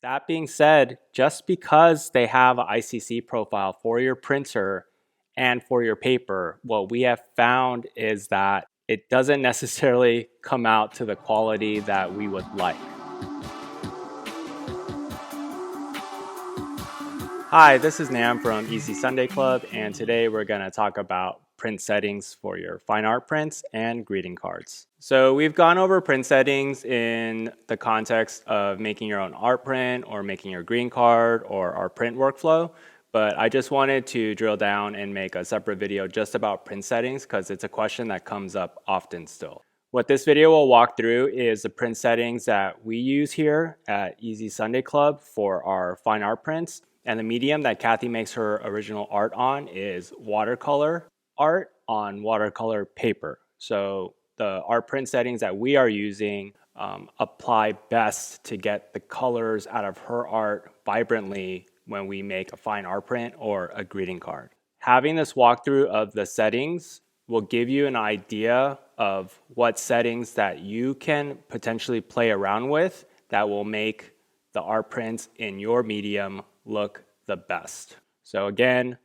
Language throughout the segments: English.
That being said, just because they have an ICC profile for your printer and for your paper, what we have found is that it doesn't necessarily come out to the quality that we would like. Hi, this is Nam from Easy Sunday Club, and today we're going to talk about print settings for your fine art prints and greeting cards. So we've gone over print settings in the context of making your own art print or making your greeting card or our print workflow, but I just wanted to drill down and make a separate video just about print settings because it's a question that comes up often still. What this video will walk through is the print settings that we use here at Easy Sunday Club for our fine art prints. And the medium that Kathy makes her original art on is watercolor art on watercolor paper. So the art print settings that we are using apply best to get the colors out of her art vibrantly when we make a fine art print or a greeting card. Having this walkthrough of the settings will give you an idea of what settings that you can potentially play around with that will make the art prints in your medium look the best. So again,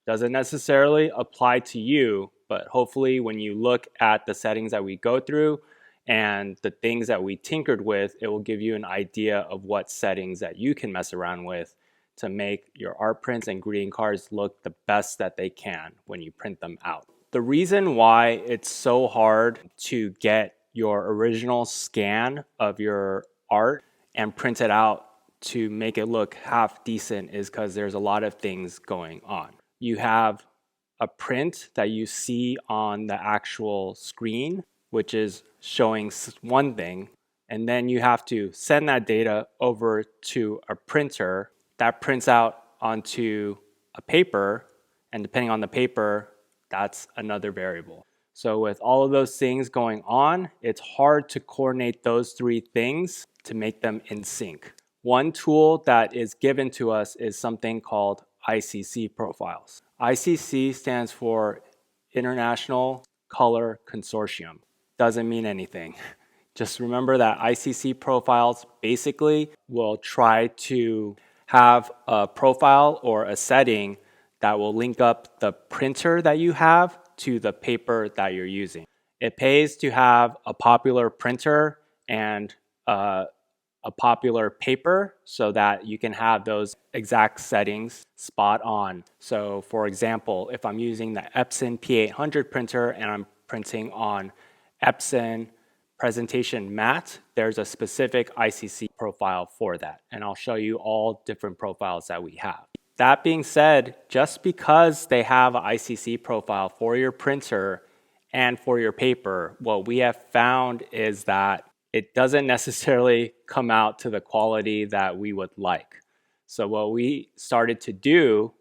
doesn't necessarily apply to you, but hopefully when you look at the settings that we go through and the things that we tinkered with, it will give you an idea of what settings that you can mess around with to make your art prints and greeting cards look the best that they can when you print them out. The reason why it's so hard to get your original scan of your art and print it out to make it look half decent is because there's a lot of things going on. You have a print that you see on the actual screen, which is showing one thing, and then you have to send that data over to a printer that prints out onto a paper, and depending on the paper, that's another variable. So with all of those things going on, it's hard to coordinate those three things to make them in sync. One tool that is given to us is something called ICC Profiles. ICC stands for International Color Consortium. Doesn't mean anything. Just remember that ICC Profiles basically will try to have a profile or a setting that will link up the printer that you have to the paper that you're using. It pays to have a popular printer and a popular paper so that you can have those exact settings spot on. So for example, if I'm using the Epson P800 printer and I'm printing on Epson Presentation Matte, there's a specific ICC profile for that. And I'll show you all different profiles that we have. That being said, just because they have an ICC profile for your printer and for your paper, what we have found is that it doesn't necessarily come out to the quality that we would like. So what we started to do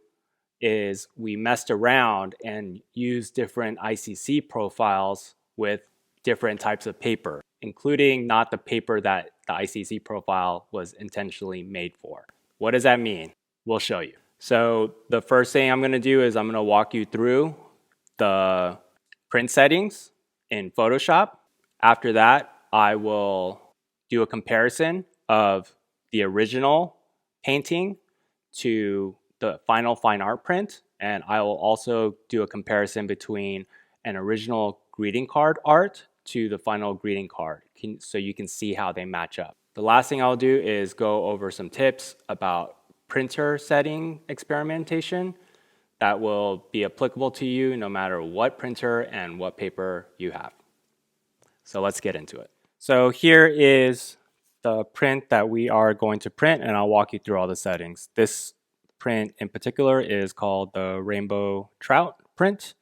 is we messed around and used different ICC profiles with different types of paper, including not the paper that the ICC profile was intentionally made for. What does that mean? We'll show you. So the first thing I'm going to do is I'm going to walk you through the print settings in Photoshop. After that, I will do a comparison of the original painting to the final fine art print, and I will also do a comparison between an original greeting card art to the final greeting card, so you can see how they match up. The last thing I'll do is go over some tips about printer setting experimentation that will be applicable to you no matter what printer and what paper you have. So let's get into it. So here is the print that we are going to print, and I'll walk you through all the settings. This print in particular is called the Rainbow Trout print.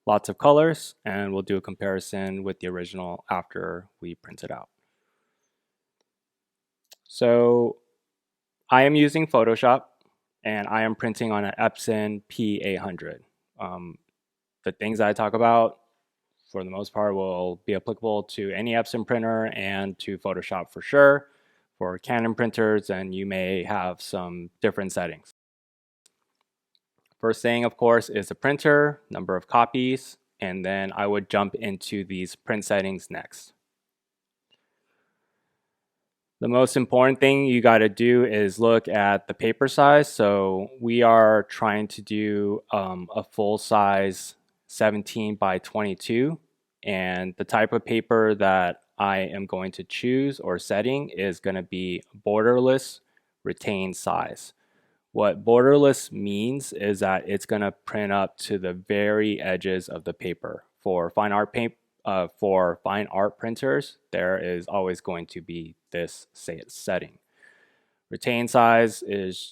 Lots of colors, and we'll do a comparison with the original after we print it out. So I am using Photoshop, and I am printing on an Epson P800. The things I talk about for the most part will be applicable to any Epson printer and to Photoshop for sure. For Canon printers, and you may have some different settings. First thing, of course, is the printer, number of copies, and then I would jump into these print settings next. The most important thing you got to do is look at the paper size. So we are trying to do a full size 17 by 22. And the type of paper that I am going to choose or setting is going to be borderless retained size. What borderless means is that it's going to print up to the very edges of the paper. For fine art printers, there is always going to be this setting. Retain size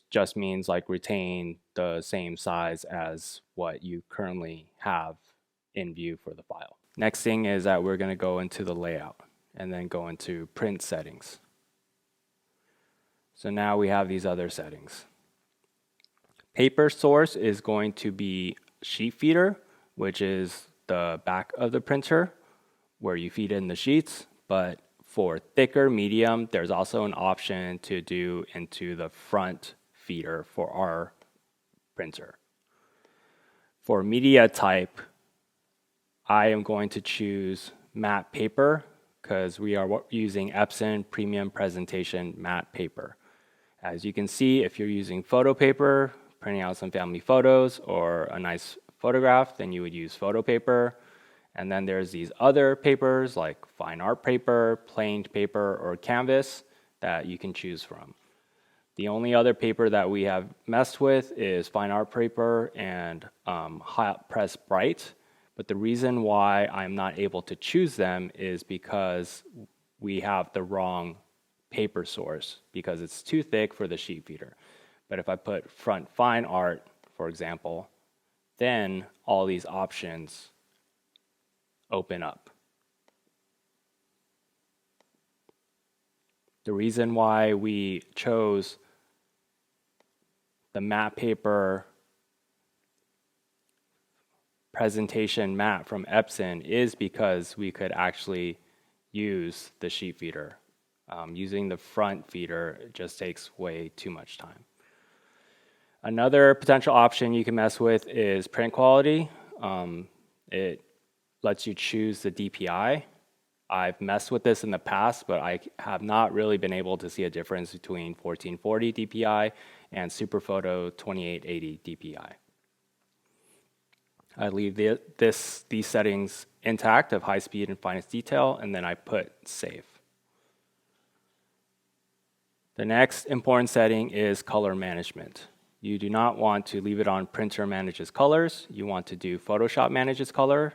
just means like retain the same size as what you currently have in view for the file. Next thing is that we're going to go into the layout and then go into print settings. So now we have these other settings. Paper source is going to be sheet feeder, which is the back of the printer where you feed in the sheets. But for thicker medium, there's also an option to do into the front feeder for our printer. For media type, I am going to choose matte paper because we are using Epson Premium Presentation Matte Paper. As you can see, if you're using photo paper, printing out some family photos or a nice photograph, then you would use photo paper. And then there's these other papers like fine art paper, planed paper, or canvas that you can choose from. The only other paper that we have messed with is fine art paper and hot press bright. But the reason why I'm not able to choose them is because we have the wrong paper source because it's too thick for the sheet feeder. But if I put front fine art, for example, then all these options open up. The reason why we chose the matte paper presentation matte from Epson is because we could actually use the sheet feeder. Using the front feeder just takes way too much time. Another potential option you can mess with is print quality. It lets you choose the DPI. I've messed with this in the past, but I have not really been able to see a difference between 1440 DPI and Superphoto 2880 DPI. I leave these settings intact of high speed and finest detail, and then I put save. The next important setting is color management. You do not want to leave it on printer manages colors. You want to do Photoshop manages color.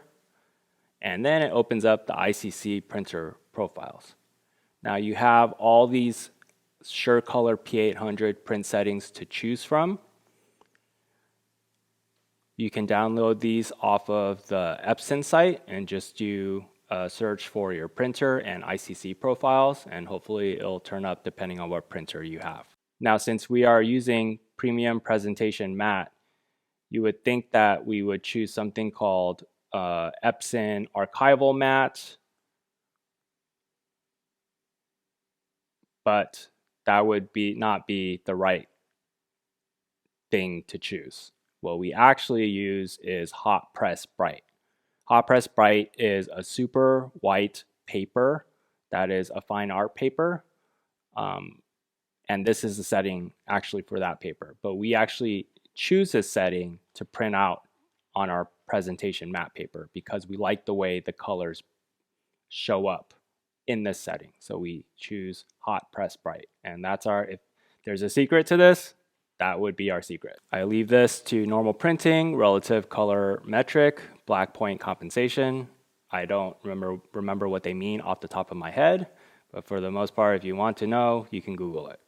And then it opens up the ICC printer profiles. Now you have all these SureColor P800 print settings to choose from. You can download these off of the Epson site and just do a search for your printer and ICC profiles, and hopefully it'll turn up depending on what printer you have. Now, since we are using Premium Presentation Matte, you would think that we would choose something called Epson Archival Matte, but that would not be the right thing to choose. What we actually use is Hot Press Bright. Hot Press Bright is a super white paper that is a fine art paper. And this is the setting actually for that paper. But we actually choose this setting to print out on our presentation matte paper because we like the way the colors show up in this setting. So we choose Hot Press Bright. And that's if there's a secret to this, that would be our secret. I leave this to normal printing, relative color metric, black point compensation. I don't remember what they mean off the top of my head, but for the most part, if you want to know, you can Google it.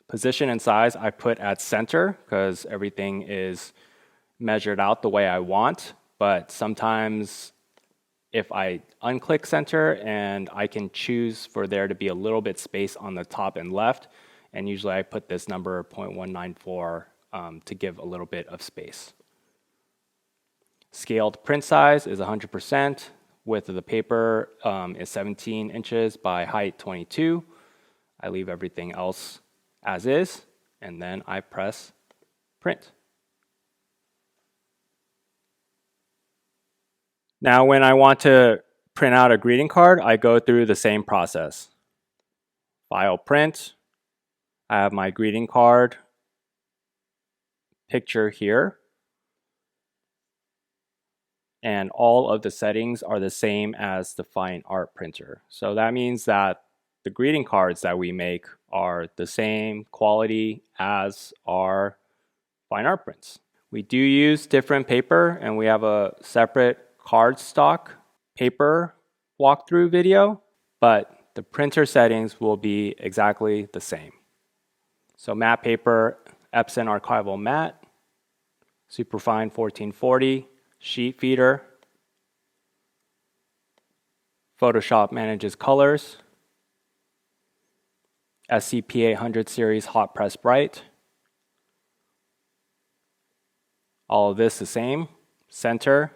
Position and size I put at center because everything is measured out the way I want, but sometimes if I unclick center and I can choose for there to be a little bit space on the top and left, and usually I put this number 0.194 to give a little bit of space. Scaled print size is 100%. Width of the paper is 17 inches by height 22. I leave everything else as is, and then I press print. Now, when I want to print out a greeting card, I go through the same process. File print. I have my greeting card picture here. And all of the settings are the same as the fine art printer. So that means that the greeting cards that we make are the same quality as our fine art prints. We do use different paper, and we have a separate cardstock paper walkthrough video, but the printer settings will be exactly the same. So matte paper, Epson archival matte, superfine 1440, sheet feeder, Photoshop manages colors, SCP 800 series hot press bright. All of this the same. Center.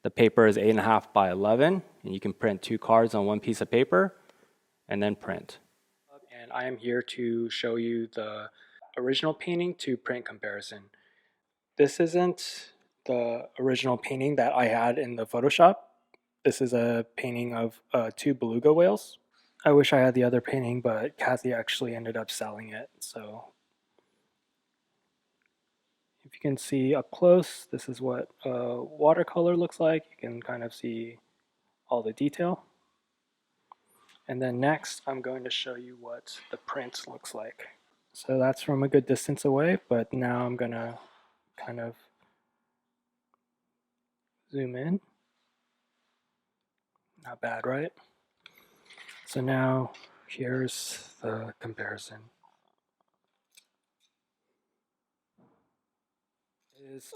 The paper is 8.5 by 11, and you can print 2 cards on one piece of paper and then print. And I am here to show you the original painting to print comparison. This isn't the original painting that I had in the Photoshop. This is a painting of 2 beluga whales. I wish I had the other painting, but Kathy actually ended up selling it. So if you can see up close, this is what watercolor looks like. You can kind of see all the detail. And then next, I'm going to show you what the print looks like. So that's from a good distance away, but now I'm going to kind of zoom in. Not bad, right? So now here's the comparison.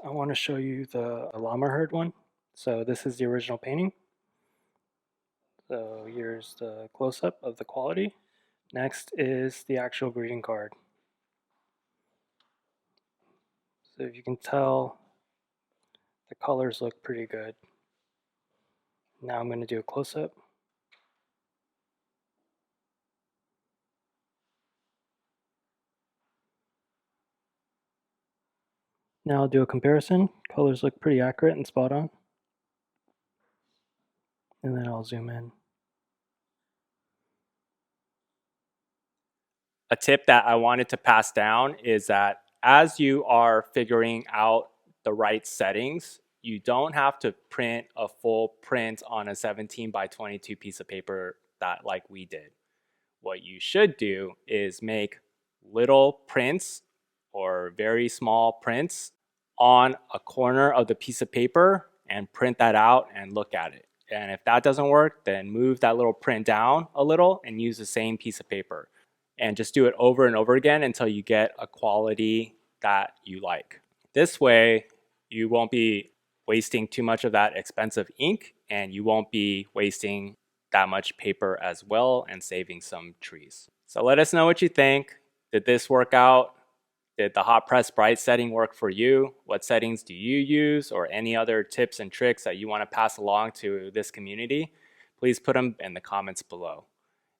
I want to show you the llama herd one. So this is the original painting. So here's the close-up of the quality. Next is the actual greeting card. So if you can tell, the colors look pretty good. Now I'm going to do a close-up. Now I'll do a comparison. Colors look pretty accurate and spot on. And then I'll zoom in. A tip that I wanted to pass down is that as you are figuring out the right settings, you don't have to print a full print on a 17 by 22 piece of paper that like we did. What you should do is make little prints or very small prints on a corner of the piece of paper and print that out and look at it. And if that doesn't work, then move that little print down a little and use the same piece of paper. And just do it over and over again until you get a quality that you like. This way, you won't be wasting too much of that expensive ink, and you won't be wasting that much paper as well and saving some trees. So let us know what you think. Did this work out? Did the hot press bright setting work for you? What settings do you use, or any other tips and tricks that you want to pass along to this community? Please put them in the comments below.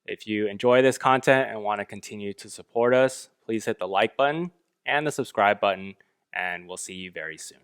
If you enjoy this content and want to continue to support us, please hit the like button and the subscribe button, and we'll see you very soon.